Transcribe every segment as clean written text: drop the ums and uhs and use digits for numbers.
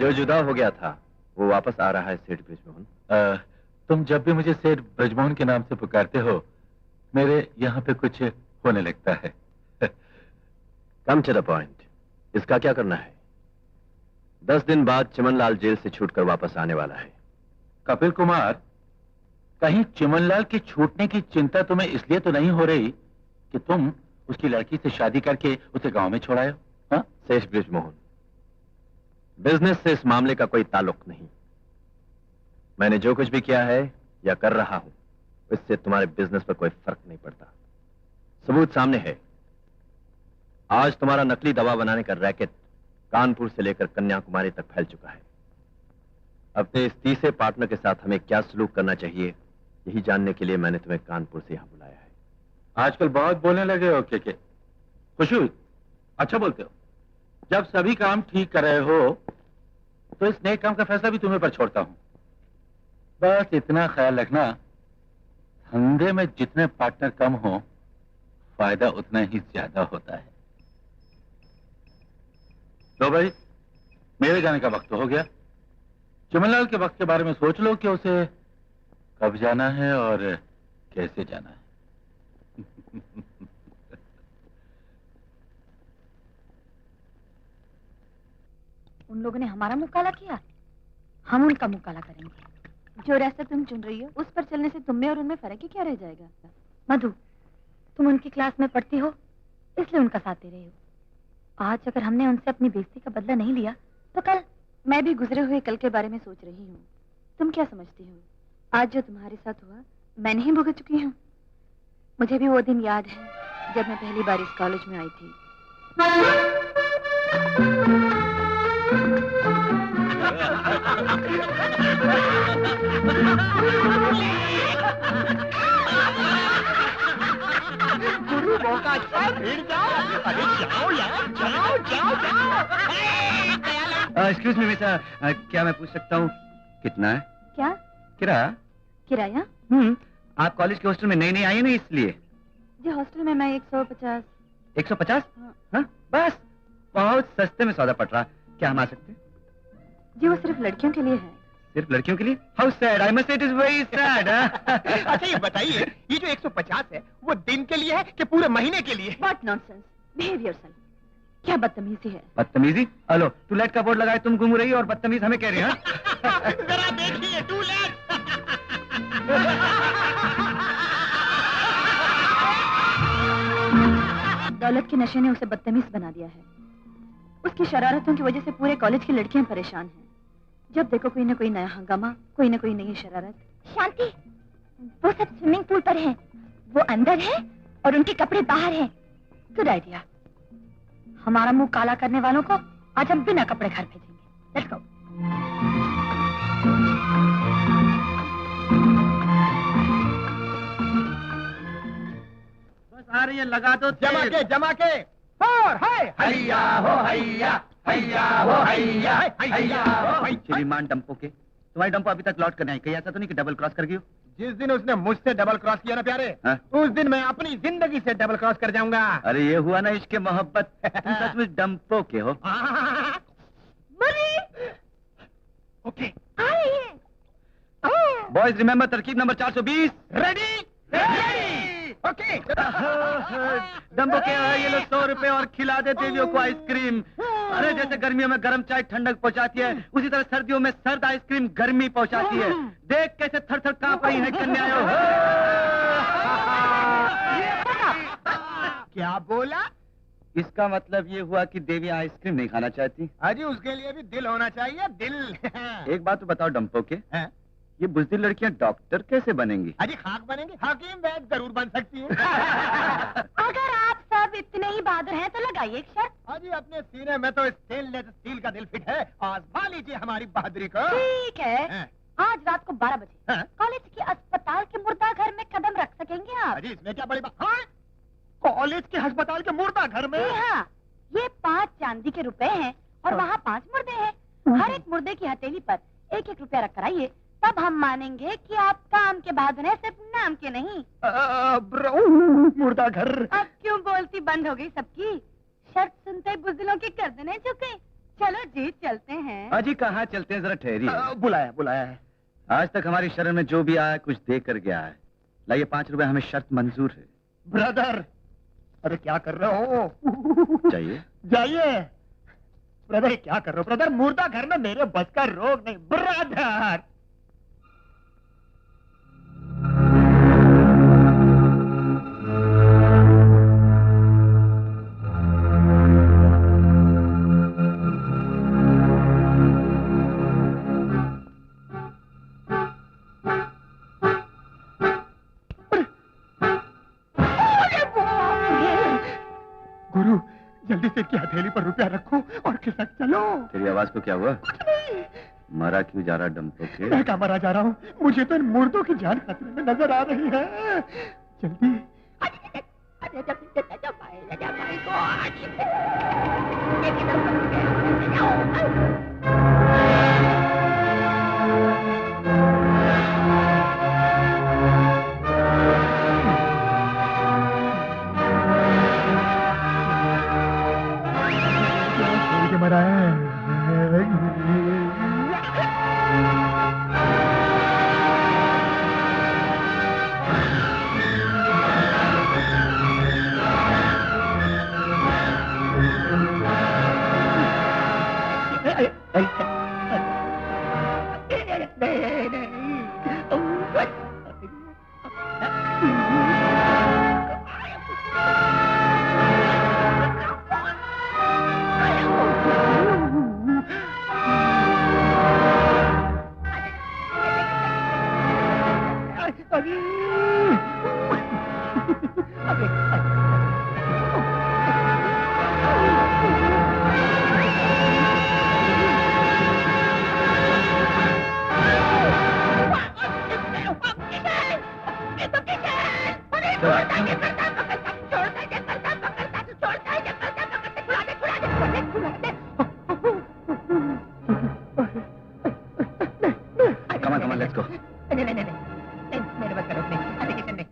जो जुदा हो गया था वो वापस आ रहा है सेठ ब्रिजमोहन। तुम जब भी मुझे सेठ ब्रिजमोहन के नाम से पुकारते हो मेरे यहाँ पे कुछ होने लगता है। कम टू द पॉइंट, इसका क्या करना है? 10 दिन बाद चिमनलाल जेल से छूटकर वापस आने वाला है। कपिल कुमार, कहीं चिमनलाल के छूटने की चिंता तुम्हें इसलिए तो नहीं हो रही कि तुम उसकी लड़की से शादी करके उसे गांव में छोड़ाए हो? हाँ? सेठ ब्रिजमोहन, बिजनेस से इस मामले का कोई ताल्लुक नहीं। मैंने जो कुछ भी किया है या कर रहा हूं इससे तुम्हारे बिजनेस पर कोई फर्क नहीं पड़ता। सबूत सामने है। आज तुम्हारा नकली दवा बनाने का रैकेट कानपुर से लेकर कन्याकुमारी तक फैल चुका है। अपने इस तीसरे पार्टनर के साथ हमें क्या सलूक करना चाहिए यही जानने के लिए मैंने तुम्हें कानपुर से यहां बुलाया है। आजकल बहुत बोलने लगे हो के खुशी हुई, अच्छा बोलते हो। जब सभी काम ठीक कर रहे हो तो इस नए काम का फैसला भी तुम्हें पर छोड़ता हूं। बस इतना ख्याल रखना, धंधे में जितने पार्टनर कम हो फायदा उतना ही ज्यादा होता है। तो भाई, मेरे जाने का वक्त तो हो गया। चिमनलाल के वक्त के बारे में सोच लो कि उसे कब जाना है और कैसे जाना है। उन लोगों ने हमारा मुंह काला किया, हम उनका मुंह काला करेंगे। जो रास्ता तुम चुन रही हो उस पर चलने से तुम में और उनमें फर्क ही क्या रह जाएगा? मधु, तुम उनकी क्लास में पढ़ती हो इसलिए उनका साथ दे रही हो। आज अगर हमने उनसे अपनी बेइज्जती का बदला नहीं लिया तो कल मैं भी गुजरे हुए कल के बारे में सोच रही हूँ। तुम क्या समझती हो? आज जो तुम्हारे साथ हुआ मैं नहीं भुगत चुकी हूँ। मुझे भी वो दिन याद है जब मैं पहली बार इस कॉलेज में आई थी। गुरु मौका अच्छा, भिड़ जाओ। अरे जाओ यार, जाओ जाओ जाओ। एक्सक्यूज मी मिस्टर, क्या मैं पूछ सकता हूँ कितना है? क्या किराया? किराया? आप कॉलेज के हॉस्टल में नई नई आई है ना इसलिए। जी हॉस्टल में मैं 150। 150? हाँ। हाँ, बस बहुत सस्ते में सौदा पड़ रहा। क्या हम आ सकते हैं? जी वो सिर्फ लड़कियों के लिए है। सिर्फ लड़कियों के लिए? How sad, I must say it is very sad. अच्छा ये बताइए, ये जो 150 है वो दिन के लिए है कि पूरे महीने के लिए? What nonsense, behave yourself. क्या बदतमीजी है। बदतमीजी? हेलो, टू लेट का बोर्ड लगाए तुम घूम रही हो और बदतमीज हमें कह रहे हैं? जरा देखिए, टू लेट। दौलत के नशे ने उसे बदतमीज बना दिया है। उसकी शरारतों की वजह से पूरे कॉलेज की लड़कियां परेशान हैं। जब देखो कोई ना कोई नया हंगामा, कोई ना कोई नई शरारत। शांति, वो सब स्विमिंग पूल पर हैं। वो अंदर है और उनके कपड़े बाहर हैं। Good idea. हमारा मुंह काला करने वालों को आज हम बिना कपड़े घर भेजेंगे। Let's go. बस आ रही है, लगा दो जमा के और हाय हैया हो हैया, हैया हो हैया, हैया हो हैया। श्रीमान डंपो के, तुम्हारी डंपो अभी तक लौट कर नहीं, कहीं ऐसा तो नहीं कि डबल क्रॉस कर गई हो? जिस दिन उसने मुझसे डबल क्रॉस किया ना प्यारे, हाँ? उस दिन मैं अपनी जिंदगी से डबल क्रॉस कर जाऊंगा। अरे ये हुआ ना इश्क मोहब्बत। तुम सचमुच डंपो के हो। ओके, आ रही है। बॉयज रिमेम्बर तरकीब नंबर 420। रेडी? ओके। डंबो के ये लो 100 रुपए और खिला दे देवियों को आइसक्रीम। अरे जैसे गर्मियों में गर्म चाय ठंडक पहुंचाती है उसी तरह सर्दियों में सर्द आइसक्रीम गर्मी पहुंचाती है। देख कैसे थर थर कांप रही है कन्याओं। क्या बोला? इसका मतलब ये हुआ कि देवी आइसक्रीम नहीं खाना चाहती। अजी उसके लिए भी दिल होना चाहिए, दिल। एक बात तो बताओ डंपो के, हैं? ये बुज़दिल लड़कियां डॉक्टर कैसे बनेंगी? अजी खाक बनेंगे, हकीम वैद जरूर बन सकती है। अगर आप सब इतने ही बहादुर हैं तो लगाइए एक शर्त। अजी अपने सीने में तो स्टेनलेस स्टील का दिल फिट है, आजमा लीजिए हमारी बहादुरी को। ठीक है, हैं? आज रात को 12 बजे हैं? कॉलेज के अस्पताल के मुर्दा घर में कदम रख सकेंगे आप? अजी इसमें क्या बड़ी बात? हाँ? कॉलेज के अस्पताल के मुर्दा घर में? जी हाँ, ये 5 चांदी के रुपए हैं और वहाँ 5 मुर्दे हैं। हर एक मुर्दे की हथेली पर 1-1 रुपया रख कर आइए, तब हम मानेंगे कि आप काम के बहादुर हैं, सिर्फ नाम के नहीं। मुर्दा घर। अब क्यों बोलती बंद हो गई सबकी? शर्त सुनते ही बुज़दिलों की गर्दनें झुक गई। चलो जी चलते हैं। अजी कहाँ चलते हैं, जरा ठहरिए। बुलाया है। आज तक हमारी शरण में जो भी आया कुछ दे कर गया है। लाइए 5 रुपए हमें शर्त मंजूर है। ब्रदर, अरे क्या कर रहे हो? चाहिए? जाइए। ब्रदर क्या कर रहे हो ब्रदर? मुर्दा घर में मेरे बस का रोग नहीं ब्रदर। गुरु, जल्दी से इसकी हथेली पर रुपया रखो और खिसक चलो। तेरी आवाज को क्या हुआ? मरा क्यों जा रहा डम्पो के? मैं कहाँ मरा जा रहा हूँ? मुझे तो इन मुर्दों की जान खतरे में नजर आ रही है। जल्दी। मरा है। Come on, let's go. नहीं, मेरे बस करो नहीं, अरे किशन नहीं।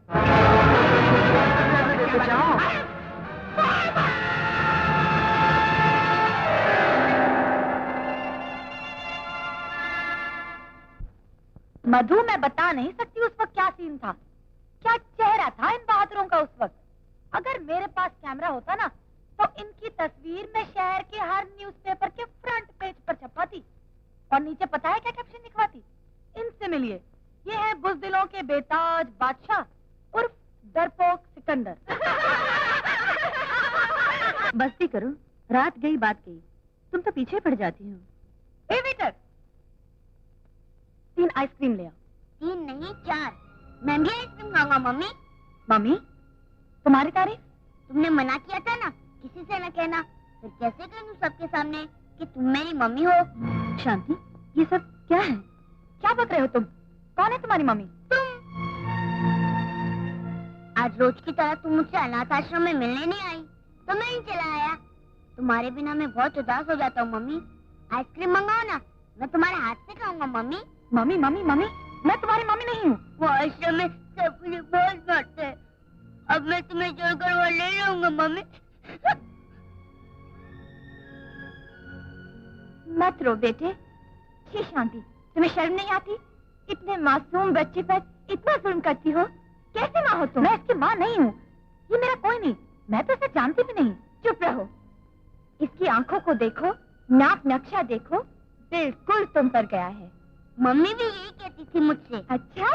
मधु, मैं बता नहीं सकती उस वक्त क्या सीन था, क्या चेहरा था इन बहादुरों का उस वक्त। अगर मेरे पास कैमरा होता ना तो इनकी तस्वीर मैं शहर के हर न्यूज़पेपर के फ्रंट पेज पर छपाती और नीचे पता है क्या कैप्शन लिखवाती? इनसे मिलिए, ये है बुज़दिलों के बेताज बादशाह उर्फ डरपोक सिकंदर। बस्ती करो, रात गई बात गई, तुम तो पीछे पड़ जाती हो। ए वेटर, 3 आइसक्रीम ले आओ। 3 नहीं 4। मैं भी आइसक्रीम खाऊंगा मम्मी। मम्मी, तुम्हारी तारीफ? तुमने मना किया था ना किसी से न कहना, फिर कैसे कहूँ सबके सामने कि तुम मेरी मम्मी हो? शांति, ये सब क्या है? क्या बक रहे हो तुम? कौन है तुम्हारी मम्मी? तुम। आज रोज की तरह तुम मुझसे अनाथ आश्रम में मिलने नहीं आई तो मैं ही चला आया। तुम्हारे बिना मैं बहुत उदास हो जाता हूँ मम्मी। आइसक्रीम मंगाओ ना, मैं तुम्हारे हाथ से खाऊंगा मम्मी। मम्मी मम्मी मम्मी, मैं तुम्हारी मम्मी नहीं हूँ। वो आश्रम में सब मुझे बहुत मारते हैं। अब मैं तुम्हें छोड़कर वहाँ ले जाऊंगा मम्मी। मत रो बेटे। छी शांति, तुम्हें शर्म नहीं आती? इतने मासूम बच्चे पर इतना जुल्म करती हो? कैसे माँ हो तुम? मैं इसकी माँ नहीं हूँ, ये मेरा कोई नहीं, मैं तो इसे जानती भी नहीं। चुप रहो। इसकी आंखों को देखो, नाक नक्शा देखो, बिल्कुल तुम पर गया है। मम्मी भी यही कहती थी मुझसे। अच्छा?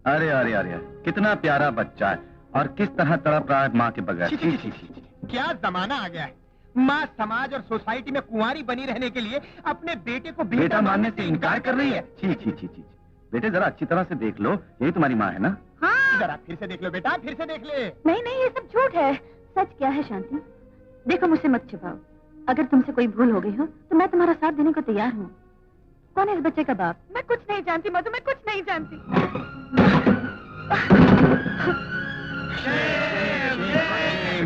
अरे अरे अरे, कितना प्यारा बच्चा है और किस तरह तड़प रहा है माँ के बगैर। छी, छी, छी, क्या जमाना आ गया है। माँ समाज और सोसाइटी में कुंवारी बनी रहने के लिए अपने बेटे को बेटा मानने से इनकार कर रही है। छी छी छी छी। बेटे जरा अच्छी तरह से देख लो, यही तुम्हारी माँ है ना? हाँ। जरा फिर से देख लो बेटा, फिर से देख ले। नहीं नहीं, ये सब झूठ है। सच क्या है शांति? देखो, मुझसे मत छिपाओ। अगर तुमसे कोई भूल हो गई हो तो मैं तुम्हारा साथ देने को तैयार हूँ। कौन है इस बच्चे का बाप? मैं कुछ नहीं जानती मधु, मैं कुछ नहीं जानती।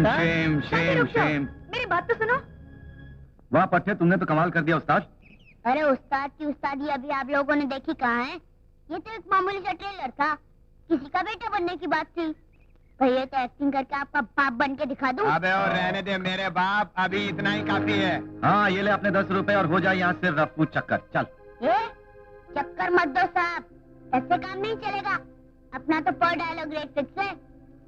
Shem Shem Shem. मेरी बात तो सुनो। वाह पट्टे, तुमने तो कमाल कर दिया उस्ताद। अरे उस्ताद की उस्तादी अभी आप लोगों ने देखी कहाँ है? ये तो एक मामूली सा ट्रेलर था, किसी का बेटा बनने की बात थी। भैया तो एक्टिंग करके आपका बाप बन के दिखा दूं। अबे और रहने दे मेरे बाप, अभी इतना ही काफी है। हाँ ये ले अपने 10 रुपए और हो जाए यहाँ से रफू चक्कर। चल। ये चक्कर मत दो साहब, ऐसे काम नहीं चलेगा। अपना तो पर डायलॉग रेट फिक्स है,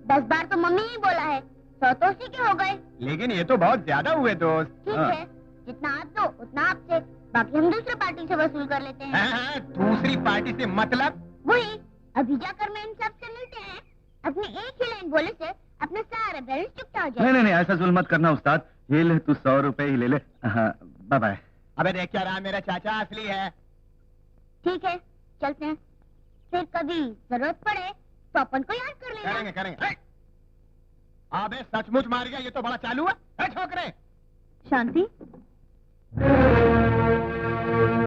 10 बार तो मम्मी ही बोला है, 100 तो उसी के हो गए। लेकिन ये तो बहुत ज्यादा हुए दोस्त। ठीक हाँ। है, जितना आप दो उतना आपसे, बाकी हम दूसरी पार्टी से वसूल कर लेते हैं। हाँ, दूसरी पार्टी से मतलब? वही, अभी जाकर मैं इन सबसे मिलते हैं। अपनी एक ही लाइन बोले से अपने सारे बैलेंस चुकता हो नहीं जाए। नहीं नहीं, ऐसा जुल्म मत करना उस्ताद। ये ले तू 100 रुपए ही ले ले। हाँ बाय बाय। अबे देख क्या रहा, मेरा चाचा असली है। ठीक है, चलते हैं। फिर कभी जरूरत पड़े तो अपन को याद कर लेना। करेंगे करेंगे। अबे सचमुच मार गया, ये तो बड़ा चालू है। छोकरे शांति